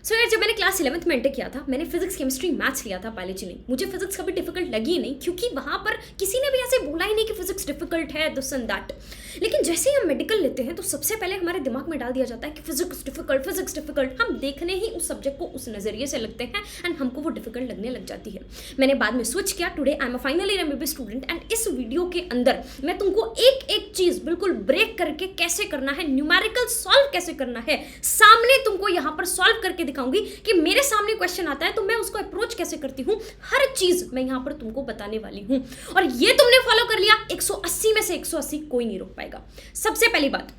सो यार जब मैंने क्लास 11th में एंटर किया था, मैंने फिजिक्स केमिस्ट्री मैथ्स लिया था, बायोलॉजी नहीं। मुझे फिजिक्स कभी डिफिकल्ट लगी ही नहीं, क्योंकि वहाँ पर किसी ने भी ऐसे बोला ही नहीं कि फिजिक्स डिफिकल्ट है, दिस एंड दैट। लेकिन जैसे ही हम मेडिकल लेते हैं तो सबसे पहले हमारे दिमाग में डाल दिया जाता है कि फिजिक्स डिफिकल्ट, फिजिक्स डिफिकल्ट। हम देखने ही उस सब्जेक्ट को उस नज़रिए से लगते हैं एंड हमको वो डिफिकल्ट लगने लग जाती है। मैंने बाद में स्विच किया। Today I am a final year MBBS student and इस वीडियो के अंदर मैं तुमको एक एक चीज़ बिल्कुल ब्रेक करके कैसे करना है, न्यूमेरिकल सॉल्व कैसे करना है, सामने तुमको यहाँ पर सॉल्व करके दिखाऊंगी कि मेरे सामने क्वेश्चन आता है तो मैं उसको अप्रोच कैसे करती हूँ। हर चीज़ मैं यहाँ पर तुमको बताने वाली हूँ और ये तुमने फॉलो कर लिया, 180 में से 180 कोई नहीं रोक पाएगा। सबसे पहली बात,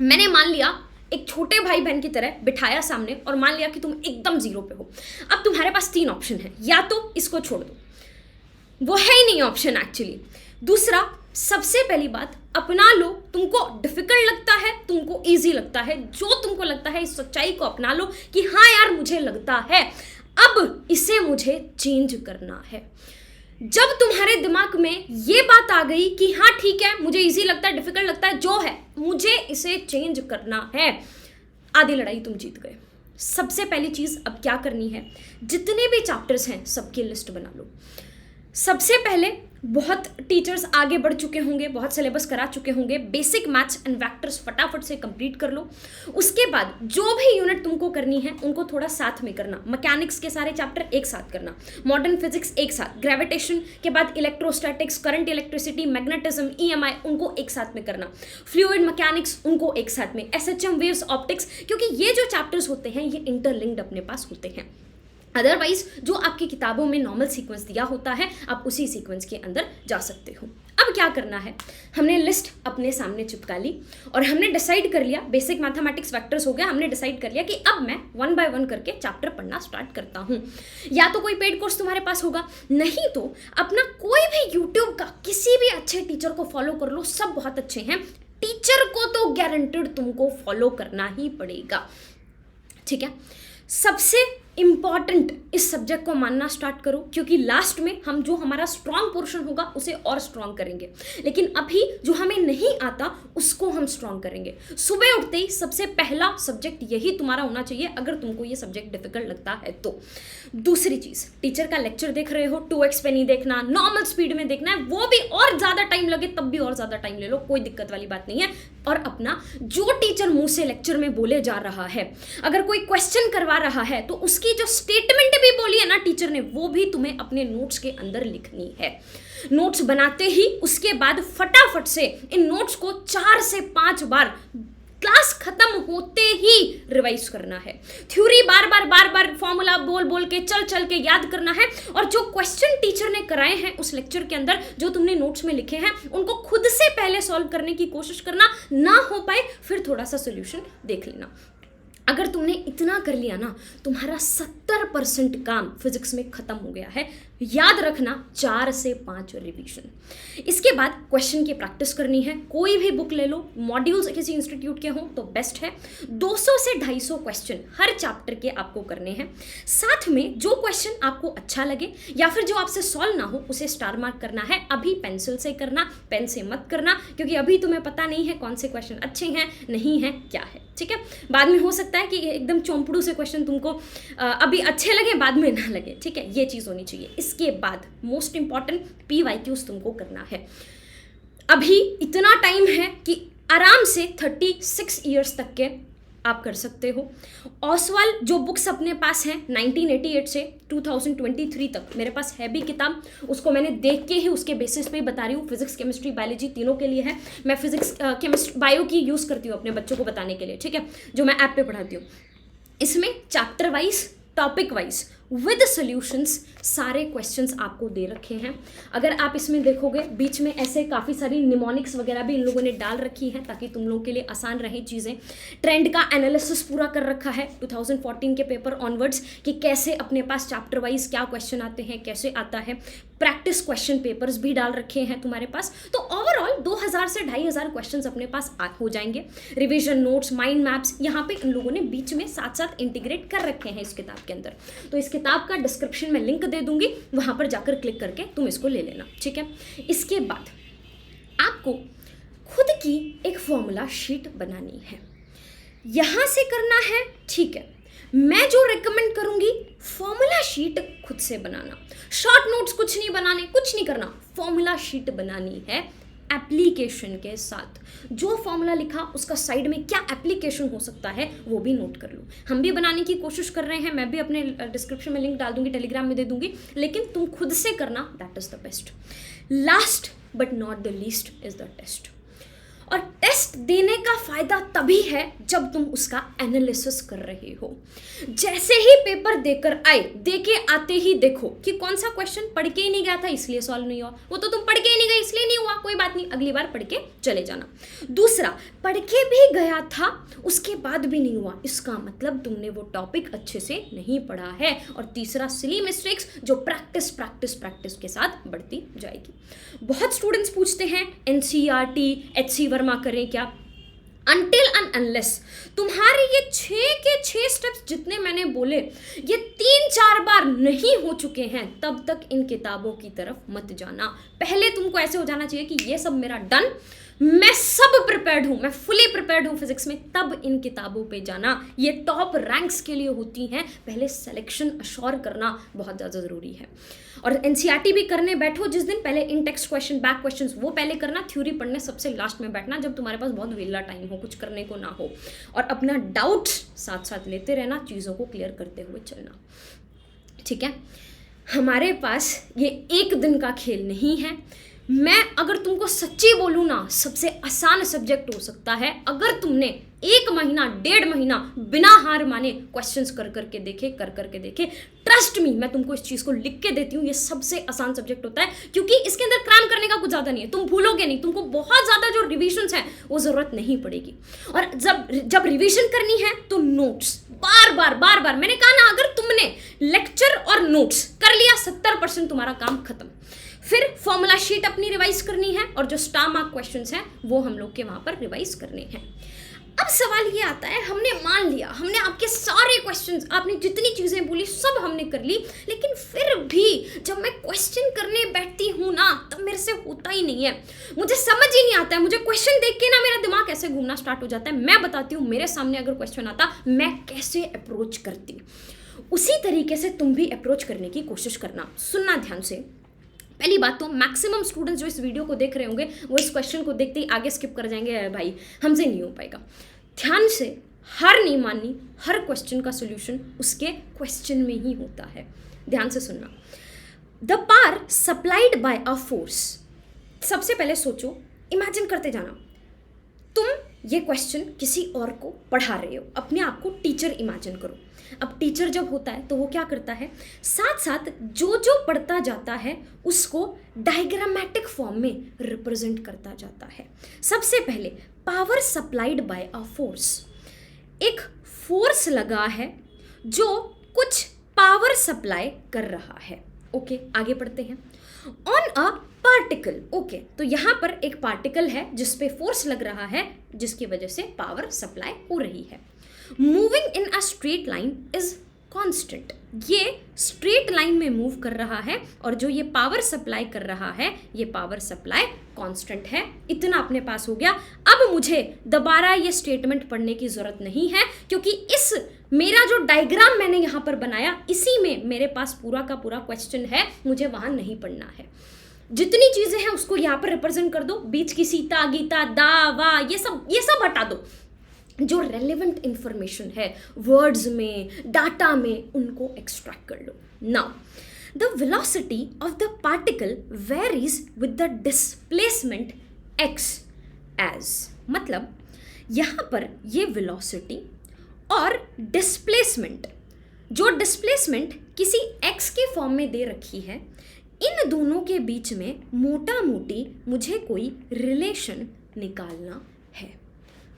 मैंने मान लिया एक छोटे भाई बहन की तरह बिठाया सामने और मान लिया कि तुम एकदम जीरो पे हो। अब तुम्हारे पास 3 ऑप्शन है, या तो इसको छोड़ दो, वो है ही नहीं ऑप्शन एक्चुअली। दूसरा, सबसे पहली बात, अपना लो। तुमको डिफिकल्ट लगता है, तुमको इजी लगता है, जो तुमको लगता है इस सच्चाई को अपना लो कि हाँ यार मुझे लगता है, अब इसे मुझे चेंज करना है। जब तुम्हारे दिमाग में ये बात आ गई कि हाँ ठीक है, मुझे इजी लगता है, डिफिकल्ट लगता है, जो है मुझे इसे चेंज करना है, आधी लड़ाई तुम जीत गए। सबसे पहली चीज़ अब क्या करनी है, जितने भी चैप्टर्स हैं सबकी लिस्ट बना लो। सबसे पहले बहुत टीचर्स आगे बढ़ चुके होंगे, बहुत सिलेबस करा चुके होंगे, बेसिक मैथ्स एंड वेक्टर्स फटाफट से कंप्लीट कर लो। उसके बाद जो भी यूनिट तुमको करनी है उनको थोड़ा साथ में करना। मैकेनिक्स के सारे चैप्टर एक साथ करना, मॉडर्न फिजिक्स एक साथ, ग्रेविटेशन के बाद electrostatics, current electricity, magnetism, EMI उनको एक साथ में करना, फ्लूइड मैकेनिक्स उनको एक साथ में, एसएचएम, वेव्स, ऑप्टिक्स, क्योंकि ये जो चैप्टर्स होते हैं ये इंटरलिंक्ड अपने पास होते हैं। अदरवाइज जो आपकी किताबों में नॉर्मल सीक्वेंस दिया होता है आप उसी सीक्वेंस के अंदर जा सकते हो। अब क्या करना है, हमने लिस्ट अपने सामने चिपका ली और हमने डिसाइड कर लिया, बेसिक मैथमेटिक्स वेक्टर्स हो गया, हमने डिसाइड कर लिया कि अब मैं 1 बाय 1 करके चैप्टर पढ़ना स्टार्ट करता हूँ। या तो कोई पेड कोर्स तुम्हारे पास होगा, नहीं तो अपना कोई भी यूट्यूब का किसी भी अच्छे टीचर को फॉलो कर लो, सब बहुत अच्छे हैं। टीचर को तो गारंटेड तुमको फॉलो करना ही पड़ेगा, ठीक है। सबसे इंपॉर्टेंट इस सब्जेक्ट को मानना स्टार्ट करो, क्योंकि लास्ट में हम जो हमारा स्ट्रांग पोर्शन होगा उसे और स्ट्रांग करेंगे, लेकिन अभी जो हमें नहीं आता उसको हम स्ट्रांग करेंगे। सुबह उठते ही सबसे पहला सब्जेक्ट यही तुम्हारा होना चाहिए अगर तुमको ये सब्जेक्ट डिफिकल्ट लगता है तो। दूसरी चीज़, टीचर का लेक्चर देख रहे हो 2x पे नहीं देखना, नॉर्मल स्पीड में देखना है, वो भी और ज़्यादा टाइम लगे तब भी और ज़्यादा टाइम ले लो, कोई दिक्कत वाली बात नहीं है। और अपना जो टीचर मुंह से लेक्चर में बोले जा रहा है, अगर कोई क्वेश्चन करवा रहा है तो उसकी जो स्टेटमेंट भी बोली है ना टीचर ने, वो भी तुम्हें अपने नोट्स के अंदर लिखनी है। नोट्स बनाते ही उसके बाद फटाफट से इन नोट्स को 4 से 5 बार क्लास खत्म होते ही रिवाइज करना है। थ्योरी बार बार फॉर्मूला बोल बोल के चल के याद करना है। और जो क्वेश्चन टीचर ने कराए हैं उस लेक्चर के अंदर, जो तुमने नोट्स में लिखे हैं, उनको खुद से पहले सॉल्व करने की कोशिश करना, ना हो पाए फिर थोड़ा सा सोल्यूशन देख लेना। अगर तुमने इतना कर लिया ना, तुम्हारा 70% काम फिजिक्स में खत्म हो गया है। याद रखना, 4 से 5 रिवीजन। इसके बाद क्वेश्चन की प्रैक्टिस करनी है। कोई भी बुक ले लो, मॉड्यूल्स किसी इंस्टीट्यूट के हों तो बेस्ट है। 200 से 250 क्वेश्चन हर चैप्टर के आपको करने हैं। साथ में जो क्वेश्चन आपको अच्छा लगे या फिर जो आपसे सॉल्व ना हो उसे स्टार मार्क करना है। अभी पेंसिल से करना, पेन से मत करना, क्योंकि अभी तुम्हें पता नहीं है कौन से क्वेश्चन अच्छे हैं, नहीं है, क्या है, ठीक है। बाद में हो सकता है कि एकदम चौंपड़ू से क्वेश्चन तुमको अभी अच्छे लगे, बाद में ना लगे, ठीक है, ये चीज़ होनी चाहिए। इसके बाद मोस्ट इंपॉर्टेंट PYQs तुमको करना है। अभी इतना टाइम है कि आराम से 36 ईयर्स तक के आप कर सकते हो। ऑसवाल जो बुक्स अपने पास हैं 1988 से 2023 तक मेरे पास है भी किताब, उसको मैंने देख के ही उसके बेसिस पे ही बता रही हूँ। फिजिक्स, केमिस्ट्री, बायोलॉजी तीनों के लिए है। मैं फिजिक्स, केमिस्ट्री, बायो की यूज़ करती हूँ अपने बच्चों को बताने के लिए, ठीक है, जो मैं ऐप पे पढ़ाती हूँ। इसमें chapter wise, topic wise with solutions सारे क्वेश्चंस आपको दे रखे हैं। अगर आप इसमें देखोगे बीच में ऐसे काफ़ी सारी निमोनिक्स वगैरह भी इन लोगों ने डाल रखी है ताकि तुम लोगों के लिए आसान रहे चीज़ें। ट्रेंड का एनालिसिस पूरा कर रखा है 2014 के पेपर ऑनवर्ड्स कि कैसे अपने पास चैप्टर वाइज क्या क्वेश्चन आते हैं, कैसे आता है। प्रैक्टिस क्वेश्चन पेपर्स भी डाल रखे हैं तुम्हारे पास। तो ओवरऑल 2000 से 2500 क्वेश्चन अपने पास हो जाएंगे। रिविजन नोट्स, माइंड मैप्स यहाँ पे इन लोगों ने बीच में साथ साथ इंटीग्रेट कर रखे हैं इस किताब के अंदर। तो इस किताब का डिस्क्रिप्शन में लिंक दे दूंगी, वहां पर जाकर क्लिक करके तुम इसको ले लेना, ठीक है। इसके बाद आपको खुद की एक फॉर्मूला शीट बनानी है। यहां से करना है, ठीक है। मैं जो रिकमेंड करूंगी, फॉर्मूला शीट खुद से बनाना, शॉर्ट नोट्स कुछ नहीं बनाने, कुछ नहीं करना, फॉर्मूला शीट बनानी है एप्लीकेशन के साथ। जो फॉर्मूला लिखा उसका साइड में क्या एप्लीकेशन हो सकता है वो भी नोट कर लो। हम भी बनाने की कोशिश कर रहे हैं, मैं भी अपने डिस्क्रिप्शन में लिंक डाल दूंगी, टेलीग्राम में दे दूंगी, लेकिन तुम खुद से करना, that is the best. Last but not the least is the test. और टेस्ट देने का फायदा तभी है जब तुम उसका एनालिसिस कर रहे हो। जैसे ही पेपर देकर आए, देके आते ही देखो कि कौन सा क्वेश्चन पढ़ के ही नहीं गया था इसलिए सॉल्व नहीं हुआ, वो तो तुम पढ़ के ही नहीं गए इसलिए नहीं हुआ, कोई बात नहीं, अगली बार पढ़ के चले जाना। दूसरा, पढ़ के भी गया था उसके बाद भी नहीं हुआ, इसका मतलब तुमने वो टॉपिक अच्छे से नहीं पढ़ा है। और तीसरा, सिली मिस्टेक्स जो प्रैक्टिस प्रैक्टिस प्रैक्टिस के साथ बढ़ती जाएगी। बहुत स्टूडेंट्स पूछते हैं एनसीईआरटी, एचसी वर्मा करें क्या? अनटिल एंड अनलेस तुम्हारे ये 6 के 6 स्टेप्स जितने मैंने बोले ये 3-4 बार नहीं हो चुके हैं, तब तक इन किताबों की तरफ मत जाना। पहले तुमको ऐसे हो जाना चाहिए कि ये सब मेरा डन, मैं सब प्रिपेयर्ड हूँ, मैं फुली प्रिपेयर्ड हूँ फिजिक्स में, तब इन किताबों पे जाना। ये टॉप रैंक्स के लिए होती हैं, पहले सिलेक्शन अश्योर करना बहुत ज़्यादा ज़रूरी है। और एनसीईआरटी भी करने बैठो जिस दिन, पहले इन टेक्स्ट क्वेश्चन, बैक क्वेश्चंस वो पहले करना, थ्योरी पढ़ने सबसे लास्ट में बैठना जब तुम्हारे पास बहुत वेला टाइम हो, कुछ करने को ना हो। और अपना डाउट्स साथ साथ लेते रहना, चीज़ों को क्लियर करते हुए चलना, ठीक है। हमारे पास ये एक दिन का खेल नहीं है। मैं अगर तुमको सच्ची बोलूँ ना, सबसे आसान सब्जेक्ट हो सकता है अगर तुमने 1 महीना 1.5 महीना बिना हार माने क्वेश्चंस कर करके देखे। ट्रस्ट मी, मैं तुमको इस चीज़ को लिख के देती हूँ, ये सबसे आसान सब्जेक्ट होता है, क्योंकि इसके अंदर क्रैम करने का कुछ ज़्यादा नहीं है, तुम भूलोगे नहीं, तुमको बहुत ज़्यादा जो रिविजन्स हैं वो ज़रूरत नहीं पड़ेगी। और जब रिविजन करनी है तो नोट्स बार बार मैंने कहा ना, अगर तुमने लेक्चर और नोट्स कर लिया 70% तुम्हारा काम खत्म। फिर फॉर्मूला शीट अपनी रिवाइज करनी है, और जो स्टार मार्क क्वेश्चंस हैं वो हम लोग के वहाँ पर रिवाइज करने हैं। अब सवाल ये आता है, हमने मान लिया, हमने आपके सारे क्वेश्चंस, आपने जितनी चीज़ें बोली सब हमने कर ली, लेकिन फिर भी जब मैं क्वेश्चन करने बैठती हूँ ना, तब मेरे से होता ही नहीं है, मुझे समझ ही नहीं आता है, मुझे क्वेश्चन देख के ना मेरा दिमाग ऐसे घूमना स्टार्ट हो जाता है। मैं बताती हूँ, मेरे सामने अगर क्वेश्चन आता मैं कैसे अप्रोच करती, उसी तरीके से तुम भी अप्रोच करने की कोशिश करना। सुनना ध्यान से। पहली बात तो मैक्सिमम स्टूडेंट्स जो इस वीडियो को देख रहे होंगे वो इस क्वेश्चन को देखते ही आगे स्किप कर जाएंगे, भाई हमसे नहीं हो पाएगा। ध्यान से, हार नहीं माननी, हर क्वेश्चन का सोल्यूशन उसके क्वेश्चन में ही होता है। ध्यान से सुनना। The power supplied by a force. सबसे पहले सोचो, इमेजिन करते जाना, तुम ये क्वेश्चन किसी और को पढ़ा रहे हो, अपने आप को टीचर इमेजिन करो। अब टीचर जब होता है तो वो क्या करता है, साथ साथ जो जो पढ़ता जाता है उसको डायग्रामेटिक फॉर्म में रिप्रेजेंट करता जाता है। सबसे पहले power supplied by a force, एक फोर्स लगा है जो कुछ पावर सप्लाई कर रहा है। ओके, आगे पढ़ते हैं। ऑन अ पार्टिकल, ओके, तो यहाँ पर एक पार्टिकल है जिस पे फोर्स लग रहा है, जिसकी वजह से पावर सप्लाई हो रही है। Moving in a straight line is constant, ये स्ट्रेट लाइन में मूव कर रहा है, और जो ये पावर सप्लाई कर रहा है ये पावर सप्लाई कांस्टेंट है। इतना अपने पास हो गया। अब मुझे दोबारा ये स्टेटमेंट पढ़ने की जरूरत नहीं है, क्योंकि इस मेरा जो डायग्राम मैंने यहाँ पर बनाया इसी में मेरे पास पूरा का पूरा क्वेश्चन है, मुझे वहाँ नहीं पढ़ना है। जितनी चीजें हैं उसको यहाँ पर रिप्रेजेंट कर दो, बीच की सीता गीता दा वा ये सब हटा दो। जो रेलेवेंट इंफॉर्मेशन है वर्ड्स में, डाटा में, उनको एक्सट्रैक्ट कर लो। Now the velocity of the particle varies with the displacement x as, मतलब यहाँ पर ये वेलोसिटी और डिस्प्लेसमेंट, जो डिस्प्लेसमेंट किसी x के फॉर्म में दे रखी है, इन दोनों के बीच में मोटा मोटी मुझे कोई रिलेशन निकालना है।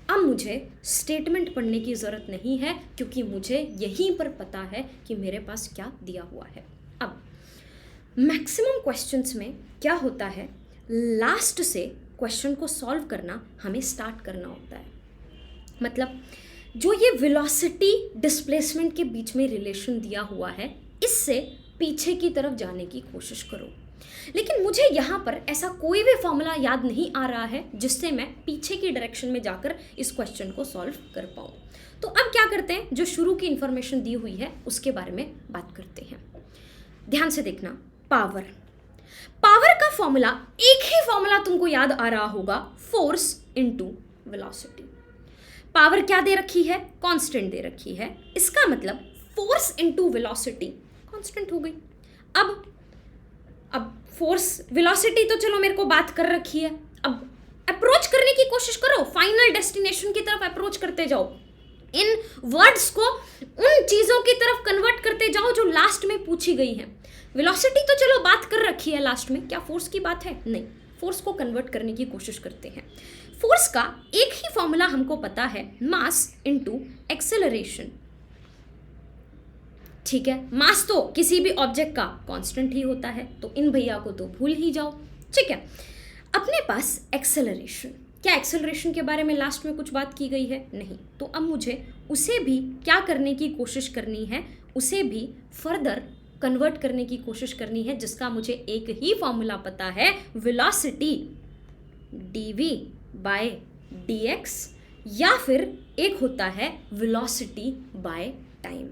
अब मुझे स्टेटमेंट पढ़ने की ज़रूरत नहीं है, क्योंकि मुझे यहीं पर पता है कि मेरे पास क्या दिया हुआ है। अब मैक्सिमम क्वेश्चंस में क्या होता है, लास्ट से क्वेश्चन को सॉल्व करना हमें स्टार्ट करना होता है। मतलब जो ये वेलोसिटी डिस्प्लेसमेंट के बीच में रिलेशन दिया हुआ है, इससे पीछे की तरफ जाने की कोशिश करो। लेकिन मुझे यहाँ पर ऐसा कोई भी फॉर्मूला याद नहीं आ रहा है जिससे मैं पीछे की डायरेक्शन में जाकर इस क्वेश्चन को सॉल्व कर पाऊँ। तो अब क्या करते हैं, जो शुरू की इंफॉर्मेशन दी हुई है उसके बारे में बात करते हैं। ध्यान से देखना, पावर का फॉर्मूला, एक ही फॉर्मूला तुमको याद आ रहा होगा, फोर्स इनटू वेलोसिटी। पावर क्या दे रखी है, कांस्टेंट दे रखी है, इसका मतलब फोर्स इनटू वेलोसिटी कांस्टेंट हो गई। अब फोर्स वेलोसिटी तो चलो मेरे को बात कर रखी है, अब अप्रोच करने की कोशिश करो, फाइनल डेस्टिनेशन की तरफ अप्रोच करते जाओ, इन वर्ड्स को उन चीजों की तरफ कन्वर्ट करते जाओ जो लास्ट में पूछी गई है। वेलोसिटी तो चलो बात कर रखी है लास्ट में, क्या फोर्स की बात है? नहीं, फोर्स को कन्वर्ट करने की कोशिश करते हैं। फोर्स का एक ही फॉर्मूला हमको पता है, मास इनटू एक्सेलरेशन। ठीक है, मास तो किसी भी ऑब्जेक्ट का कांस्टेंट ही होता है, तो इन भैया को तो भूल ही जाओ। ठीक है, अपने पास एक्सेलरेशन, क्या एक्सेलरेशन के बारे में लास्ट में कुछ बात की गई है? नहीं। तो अब मुझे उसे भी क्या करने की कोशिश करनी है, उसे भी फर्दर कन्वर्ट करने की कोशिश करनी है, जिसका मुझे एक ही फॉर्मूला पता है, वेलोसिटी dv बाय dx, या फिर एक होता है वेलोसिटी बाय टाइम।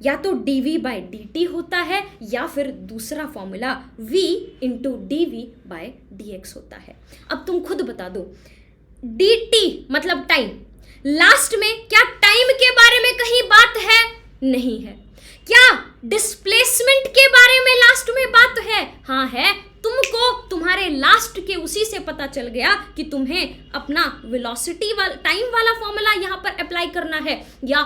या तो dv बाय dt होता है, या फिर दूसरा formula v into dv by dx होता है। अब तुम खुद बता दो, dt मतलब टाइम, लास्ट में क्या टाइम के बारे में कहीं बात है? नहीं है। क्या डिस्प्लेसमेंट के बारे में लास्ट में बात है? हाँ है। तुमको तुम्हारे लास्ट के उसी से पता चल गया कि तुम्हें अपना वेलोसिटी वाला, टाइम वाला फॉर्मूला यहां पर अप्लाई करना है, या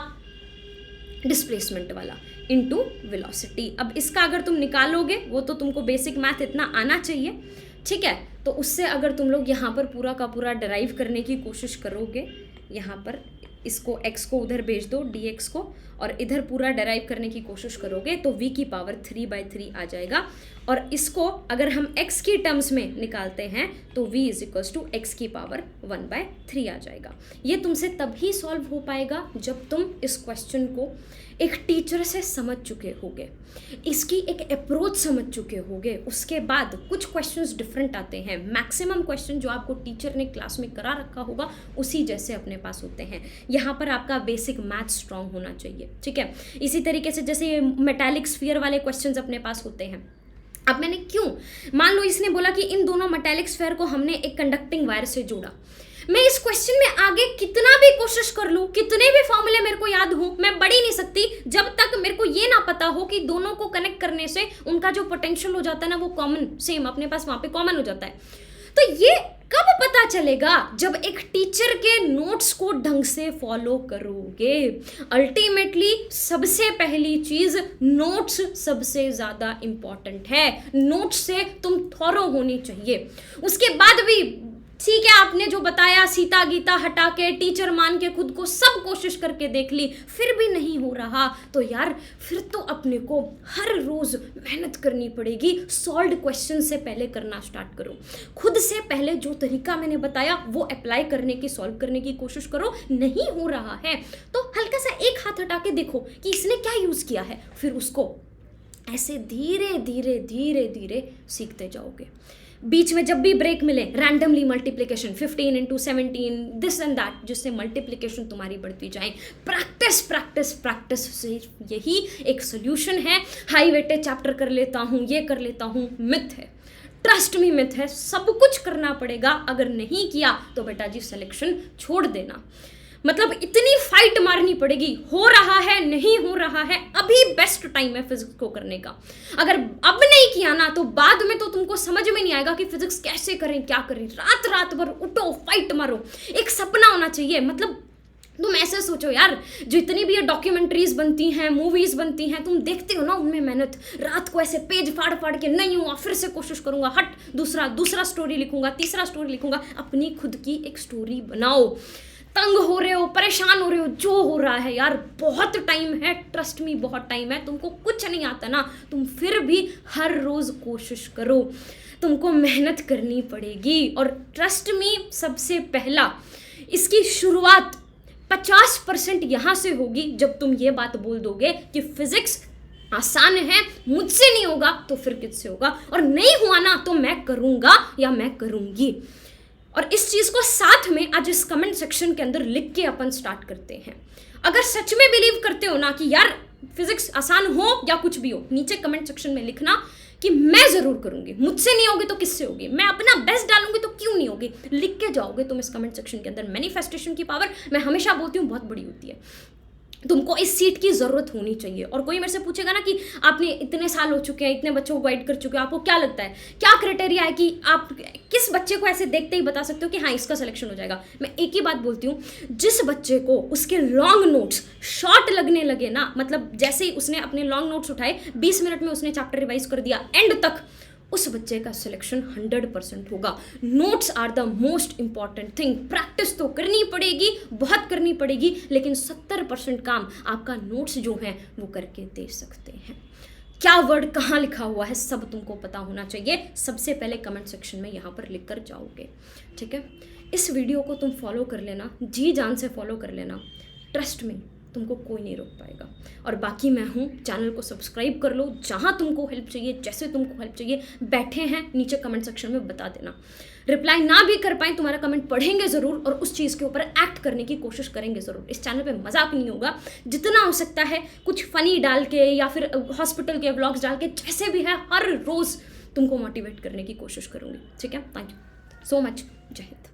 डिस्प्लेसमेंट वाला इनटू वेलोसिटी। अब इसका अगर तुम निकालोगे, वो तो तुमको बेसिक मैथ इतना आना चाहिए, ठीक है, तो उससे अगर तुम लोग यहाँ पर पूरा का पूरा डराइव करने की कोशिश करोगे, यहाँ पर इसको x को उधर भेज दो dx को, और इधर पूरा डराइव करने की कोशिश करोगे तो v की पावर 3/3 आ जाएगा, और इसको अगर हम x की टर्म्स में निकालते हैं तो v = x की पावर 1/3 आ जाएगा। ये तुमसे तभी सॉल्व हो पाएगा जब तुम इस क्वेश्चन को एक टीचर से समझ चुके होगे, इसकी एक अप्रोच समझ चुके होगे। उसके बाद कुछ क्वेश्चंस डिफरेंट आते हैं, मैक्सिमम क्वेश्चन जो आपको टीचर ने क्लास में करा रखा होगा उसी जैसे अपने पास होते हैं। यहाँ पर आपका बेसिक मैथ स्ट्रांग होना चाहिए, ठीक है। इसी तरीके से जैसे मेटालिक स्फीयर वाले क्वेश्चंस अपने पास होते हैं। अब मैंने क्यों, मान लो इसने बोला कि इन दोनों मेटालिक स्फीयर को हमने एक कंडक्टिंग वायर से जोड़ा, मैं इस क्वेश्चन में आगे कितना भी कोशिश कर लूं, कितने भी फॉर्मूले मेरे को याद हो, मैं बढ़ ही नहीं सकती जब तक मेरे को ये ना पता हो कि दोनों को कनेक्ट करने से उनका जो पोटेंशियल हो जाता है ना, वो कॉमन, सेम अपने पास वहां पे कॉमन हो जाता है। तो ये कब पता चलेगा? जब एक टीचर के नोट्स को ढंग से फॉलो करोगे। अल्टीमेटली सबसे पहली चीज, नोट्स सबसे ज्यादा इंपॉर्टेंट है। नोट्स से तुम थॉरो होनी चाहिए। उसके बाद भी ठीक है, आपने जो बताया सीता गीता हटा के टीचर मान के खुद को सब कोशिश करके देख ली, फिर भी नहीं हो रहा, तो यार फिर तो अपने को हर रोज मेहनत करनी पड़ेगी। सॉल्व्ड क्वेश्चन से पहले करना स्टार्ट करो, खुद से पहले जो तरीका मैंने बताया वो अप्लाई करने की, सॉल्व करने की कोशिश करो। नहीं हो रहा है तो हल्का सा एक हाथ हटा के देखो कि इसने क्या यूज किया है, फिर उसको ऐसे धीरे धीरे धीरे धीरे सीखते जाओगे। बीच में जब भी ब्रेक मिले, randomly multiplication 15 × 17 this and that, जिससे मल्टीप्लिकेशन तुम्हारी बढ़ती जाए। प्रैक्टिस प्रैक्टिस प्रैक्टिस से यही एक सोल्यूशन है। हाई वेटेज चैप्टर कर लेता हूँ, ये कर लेता हूँ, मिथ है, ट्रस्ट मी मिथ है। सब कुछ करना पड़ेगा, अगर नहीं किया तो बेटा जी सिलेक्शन छोड़ देना। मतलब इतनी फाइट मारनी पड़ेगी। हो रहा है, नहीं हो रहा है, अभी बेस्ट टाइम है फिजिक्स को करने का। अगर अब नहीं किया ना तो बाद में तो तुमको समझ में नहीं आएगा कि फिजिक्स कैसे करें, क्या करें। रात रात भर उठो, फाइट मारो। एक सपना होना चाहिए। मतलब तुम ऐसे सोचो यार, जो इतनी भी ये डॉक्यूमेंट्रीज बनती हैं, मूवीज बनती हैं, तुम देखते हो ना उनमें मेहनत। रात को ऐसे पेज फाड़ फाड़ के, नहीं हुआ फिर से कोशिश करूंगा, हट दूसरा स्टोरी लिखूंगा, तीसरा स्टोरी लिखूंगा। अपनी खुद की एक स्टोरी बनाओ। तंग हो रहे हो, परेशान हो रहे हो, जो हो रहा है यार, बहुत टाइम है, ट्रस्ट मी बहुत टाइम है। तुमको कुछ नहीं आता ना, तुम फिर भी हर रोज कोशिश करो, तुमको मेहनत करनी पड़ेगी। और ट्रस्ट मी, सबसे पहला इसकी शुरुआत 50% यहाँ से होगी जब तुम ये बात बोल दोगे कि फिजिक्स आसान है, मुझसे नहीं होगा तो फिर किससे होगा, और नहीं हुआ ना तो मैं करूँगा या मैं करूँगी। और इस चीज़ को साथ में आज इस कमेंट सेक्शन के अंदर लिख के अपन स्टार्ट करते हैं। अगर सच में बिलीव करते हो ना कि यार फिजिक्स आसान हो या कुछ भी हो, नीचे कमेंट सेक्शन में लिखना कि मैं ज़रूर करूँगी, मुझसे नहीं होगी तो किससे होगी, मैं अपना बेस्ट डालूंगी तो क्यों नहीं होगी। लिख के जाओगे तुम इस कमेंट सेक्शन के अंदर। मैनिफेस्टेशन की पावर, मैं हमेशा बोलती हूँ, बहुत बड़ी होती है। तुमको इस सीट की ज़रूरत होनी चाहिए। और कोई मेरे से पूछेगा ना कि आपने इतने साल हो चुके हैं, इतने बच्चों को गाइड कर चुके हो, आपको क्या लगता है, क्या क्राइटेरिया है कि आप किस बच्चे को ऐसे देखते ही बता सकते हो कि हाँ इसका सिलेक्शन हो जाएगा। मैं एक ही बात बोलती हूँ, जिस बच्चे को उसके लॉन्ग नोट्स शॉर्ट लगने लगे ना, मतलब जैसे ही उसने अपने लॉन्ग नोट्स उठाए, 20 मिनट में उसने चैप्टर रिवाइज कर दिया एंड तक, उस बच्चे का सिलेक्शन 100% होगा। Notes are the most important thing. Practice तो करनी पड़ेगी, बहुत करनी पड़ेगी, लेकिन 70% काम आपका नोट्स जो है वो करके दे सकते हैं। क्या वर्ड कहाँ लिखा हुआ है सब तुमको पता होना चाहिए। सबसे पहले कमेंट सेक्शन में यहाँ पर लिख कर जाओगे, ठीक है। इस वीडियो को तुम फॉलो कर लेना, जी जान से फॉलो कर लेना, ट्रस्ट में तुमको कोई नहीं रोक पाएगा। और बाकी मैं हूँ, चैनल को सब्सक्राइब कर लो। जहाँ तुमको हेल्प चाहिए, जैसे तुमको हेल्प चाहिए, बैठे हैं नीचे कमेंट सेक्शन में बता देना। रिप्लाई ना भी कर पाएँ, तुम्हारा कमेंट पढ़ेंगे ज़रूर और उस चीज़ के ऊपर एक्ट करने की कोशिश करेंगे ज़रूर। इस चैनल पे मजाक नहीं होगा, जितना हो सकता है कुछ फ़नी डाल के या फिर हॉस्पिटल के व्लॉग्स डाल के, जैसे भी है हर रोज़ तुमको मोटिवेट करने की कोशिश करूँगी, ठीक है। Thank you so much. जय हिंद।